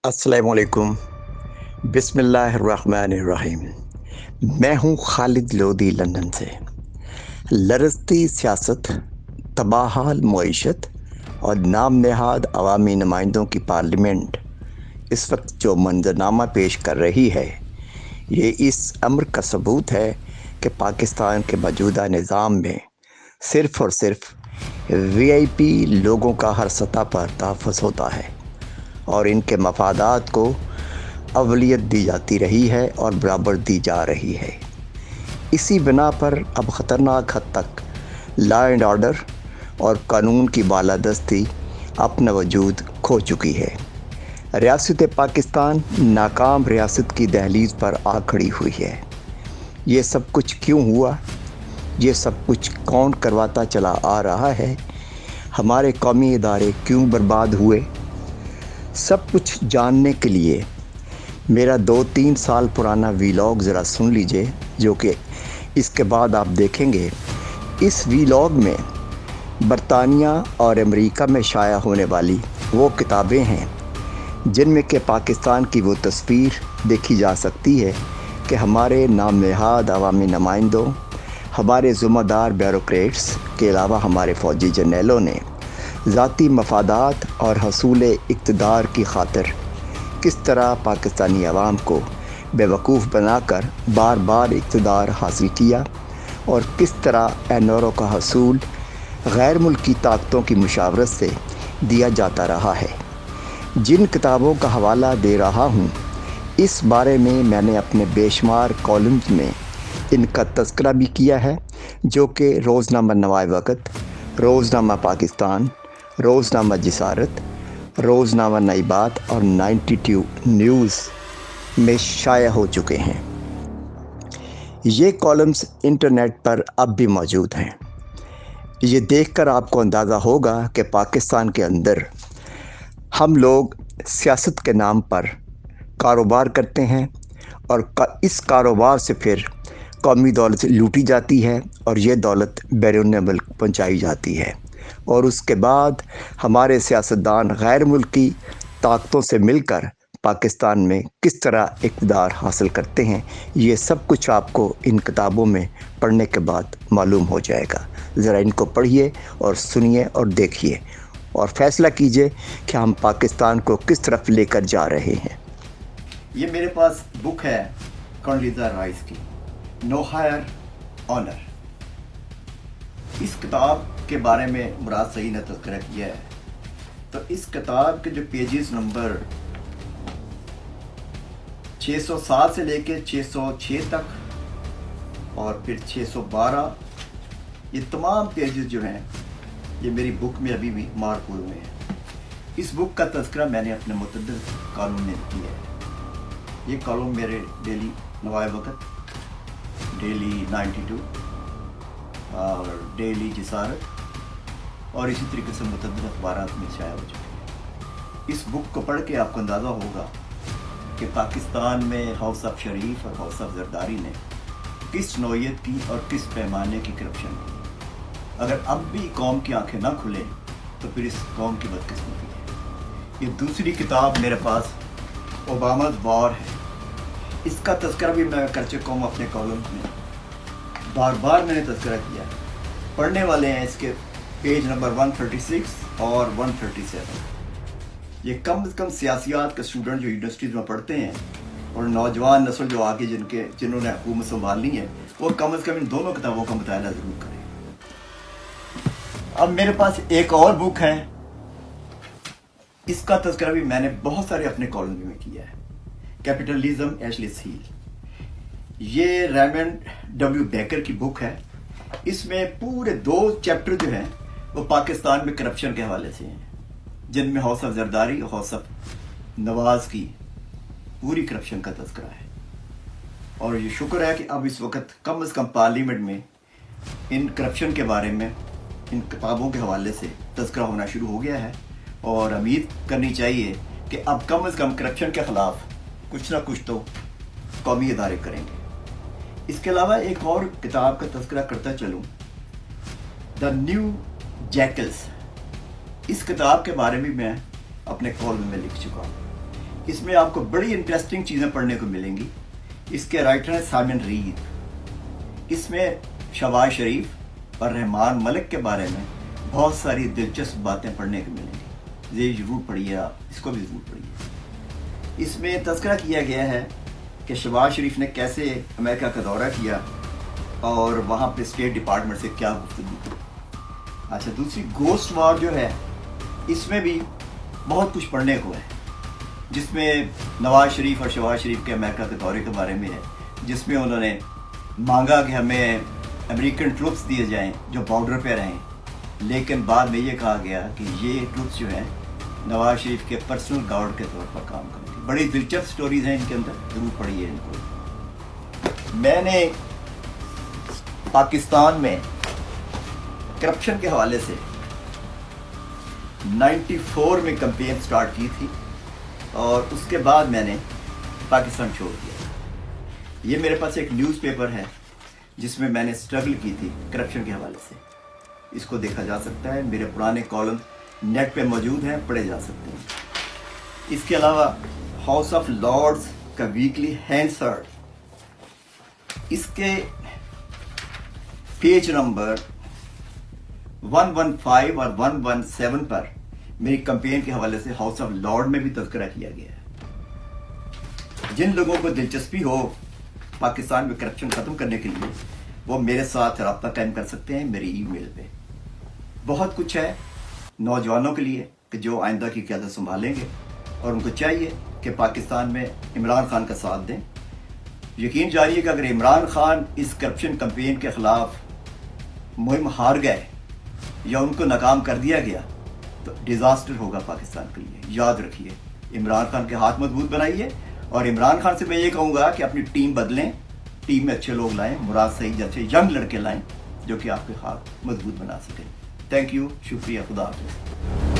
अस्सलामुअलैकुम, बिस्मिल्लाहिर्रहमानिर्रहीम। मैं हूँ खालिद लोधी लंदन से। लरज़ती सियासत, तबाहाल मईशत और नाम नहाद अवामी नुमाइंदों की पार्लियामेंट इस वक्त जो मंजरनामा पेश कर रही है, ये इस अम्र का सबूत है कि पाकिस्तान के मौजूदा निज़ाम में सिर्फ़ और सिर्फ़ वीआईपी लोगों का हर सतह पर तहफ़्फ़ुज़ होता है और इनके मफादात को अवलियत दी जाती रही है और बराबर दी जा रही है। इसी बिना पर अब ख़तरनाक हद तक लॉ एंड ऑर्डर और कानून की बालादस्ती अपना वजूद खो चुकी है। रियासत पाकिस्तान नाकाम रियासत की दहलीज़ पर आ खड़ी हुई है। ये सब कुछ क्यों हुआ? ये सब कुछ कौन करवाता चला आ रहा है? हमारे कौमी इदारे क्यों बर्बाद हुए? सब कुछ जानने के लिए मेरा 2-3 साल पुराना वीलॉग ज़रा सुन लीजिए, जो कि इसके बाद आप देखेंगे। इस वीलॉग में बरतानिया और अमेरिका में शाया होने वाली वो किताबें हैं जिनमें कि पाकिस्तान की वो तस्वीर देखी जा सकती है कि हमारे नाम नहाद अवामी नुमाइंदों, हमारे ज़िम्मेदार ब्यूरोक्रेट्स के अलावा हमारे फ़ौजी जर्नलों ने ज़ाती मफादात और हसूल इक़्तिदार की खातिर किस तरह पाकिस्तानी अवाम को बेवकूफ़ बनाकर बार बार इक़्तिदार हासिल किया और किस तरह एनोरो का हसूल गैर मुल्की ताकतों की मुशावरत से दिया जाता रहा है। जिन किताबों का हवाला दे रहा हूँ, इस बारे में मैंने अपने बेशुमार कॉलम्स में इनका तज़किरा भी किया है, जो कि रोज़नामा नवाए वक़्त, रोज़नामा पाकिस्तान, रोज़नामा जिसारत, रोज़नामा नई बात और 92 न्यूज़ में शाया हो चुके हैं। ये कॉलम्स इंटरनेट पर अब भी मौजूद हैं। ये देखकर आपको अंदाज़ा होगा कि पाकिस्तान के अंदर हम लोग सियासत के नाम पर कारोबार करते हैं और इस कारोबार से फिर कौमी दौलत लूटी जाती है और ये दौलत बैरून मुल्क पहुँचाई जाती है और उसके बाद हमारे सियासतदान गैर मुल्की ताकतों से मिलकर पाकिस्तान में किस तरह इक़्तिदार हासिल करते हैं। ये सब कुछ आपको इन किताबों में पढ़ने के बाद मालूम हो जाएगा। ज़रा इनको पढ़िए और सुनिए और देखिए और फ़ैसला कीजिए कि हम पाकिस्तान को किस तरफ लेकर जा रहे हैं। ये मेरे पास बुक है कंडोलीज़ा राइस की, नो हायर ऑनर। इस किताब के बारे में मुराद सही ने तज़किरा किया है। तो इस किताब के जो पेजेस नंबर 607 से लेके 606 तक और फिर 612, ये तमाम पेजेस जो हैं ये मेरी बुक में अभी भी मार्क हुए हुए हैं। इस बुक का तज़किरा मैंने अपने मुतअद्दिद कॉलम में किया है। ये कॉलम मेरे डेली नवाए वक़्त, डेली 92 और डेली जिसारत और इसी तरीके से मुतअद्दिद अखबारात में शाया हो चुके हैं। इस बुक को पढ़ के आपको अंदाज़ा होगा कि पाकिस्तान में हाउस ऑफ शरीफ और हाउस ऑफ जरदारी ने किस नौइयत की और किस पैमाने की करप्शन की। अगर अब भी कौम की आंखें ना खुलें तो फिर इस कौम की बदकिस्मती है। ये दूसरी किताब मेरे पास ओबामा's वॉर है। इसका तज़किरा भी मैं कर चुका हूँ अपने कॉलम में, बार बार मैंने तज़किरा किया है। पढ़ने वाले हैं इसके पेज नंबर 136 और 137। ये कम से कम सियासियात के स्टूडेंट जो यूनिवर्सिटीज़ में पढ़ते हैं और नौजवान नस्ल जो आगे जिन्होंने हुकूमत संभालनी है, वो कम से कम इन दोनों किताबों का मुताला ज़रूर करें। अब मेरे पास एक और बुक है, इसका तज़किरा भी मैंने बहुत सारे अपने कॉलम में किया है, कैपिटलिज्म एशलीस हील। ये रेमंड डब्ल्यू बेकर की बुक है। इसमें पूरे 2 चैप्टर जो हैं वो पाकिस्तान में करप्शन के हवाले से हैं, जिनमें हाउस ऑफ जरदारी और हाउस ऑफ नवाज की पूरी करप्शन का तज़किरा है। और ये शुक्र है कि अब इस वक्त कम से कम पार्लियामेंट में इन करप्शन के बारे में इन किताबों के हवाले से तज़किरा होना शुरू हो गया है और उम्मीद करनी चाहिए कि अब कम से कम करप्शन के ख़िलाफ़ कुछ ना कुछ तो कौमी इदारे करेंगे। इसके अलावा एक और किताब का तज़किरा करता चलूँ, द न्यू जैकल्स। इस किताब के बारे में मैं अपने कॉलम में लिख चुका हूँ। اس میں آپ کو بڑی انٹرسٹنگ چیزیں پڑھنے کو ملیں گی. اس کے رائٹر ہیں سائمن ریڈ. اس میں شہباز شریف اور رحمان ملک کے بارے میں بہت ساری دلچسپ باتیں پڑھنے کو ملیں گی. یہ ضرور پڑھیے، آپ اس کو بھی ضرور پڑھیے. اس میں تذکرہ کیا گیا ہے کہ شہباز شریف نے کیسے امریکہ کا دورہ کیا اور وہاں پہ اسٹیٹ ڈپارٹمنٹ سے کیا گفتگو کی. اچھا، دوسری گوسٹ وار جو ہے، اس میں بھی بہت کچھ پڑھنے کو ہے، جس میں نواز شریف اور شہباز شریف کے امریکہ کے دورے کے بارے میں ہے، جس میں انہوں نے مانگا کہ ہمیں امریکن ٹروپس دیے جائیں جو بارڈر پہ رہیں، لیکن بعد میں یہ کہا گیا کہ یہ ٹروپس جو ہیں نواز شریف کے پرسنل گارڈ کے طور پر کام کریں گے. بڑی دلچسپ سٹوریز ہیں ان کے اندر، ضرور پڑھیے ان کو. میں نے پاکستان میں کرپشن کے حوالے سے 94 میں کمپین سٹارٹ کی تھی اور اس کے بعد میں نے پاکستان چھوڑ دیا. یہ میرے پاس ایک نیوز پیپر ہے جس میں میں نے سٹرگل کی تھی کرپشن کے حوالے سے. اس کو دیکھا جا سکتا ہے، میرے پرانے کالم نیٹ پہ موجود ہیں، پڑھے جا سکتے ہیں. اس کے علاوہ ہاؤس آف لارڈز کا ویکلی ہینسرڈ، اس کے پیج نمبر 115 اور 117 پر میری کمپین کے حوالے سے ہاؤس آف لارڈ میں بھی تذکرہ کیا گیا ہے. جن لوگوں کو دلچسپی ہو پاکستان میں کرپشن ختم کرنے کے لیے، وہ میرے ساتھ رابطہ قائم کر سکتے ہیں میری ای میل پہ. بہت کچھ ہے نوجوانوں کے لیے کہ جو آئندہ کی قیادت سنبھالیں گے، اور ان کو چاہیے کہ پاکستان میں عمران خان کا ساتھ دیں. یقین جانیے کہ اگر عمران خان اس کرپشن کمپین کے خلاف مہم ہار گئے یا ان کو ناکام کر دیا گیا تو ڈیزاسٹر ہوگا پاکستان کے لیے. یاد رکھیے، عمران خان کے ہاتھ مضبوط بنائیے، اور عمران خان سے میں یہ کہوں گا کہ اپنی ٹیم بدلیں، ٹیم میں اچھے لوگ لائیں، مراد سعید جیسے ینگ لڑکے لائیں جو کہ آپ کے ہاتھ مضبوط بنا سکیں. تھینک یو، شکریہ، خدا حافظ.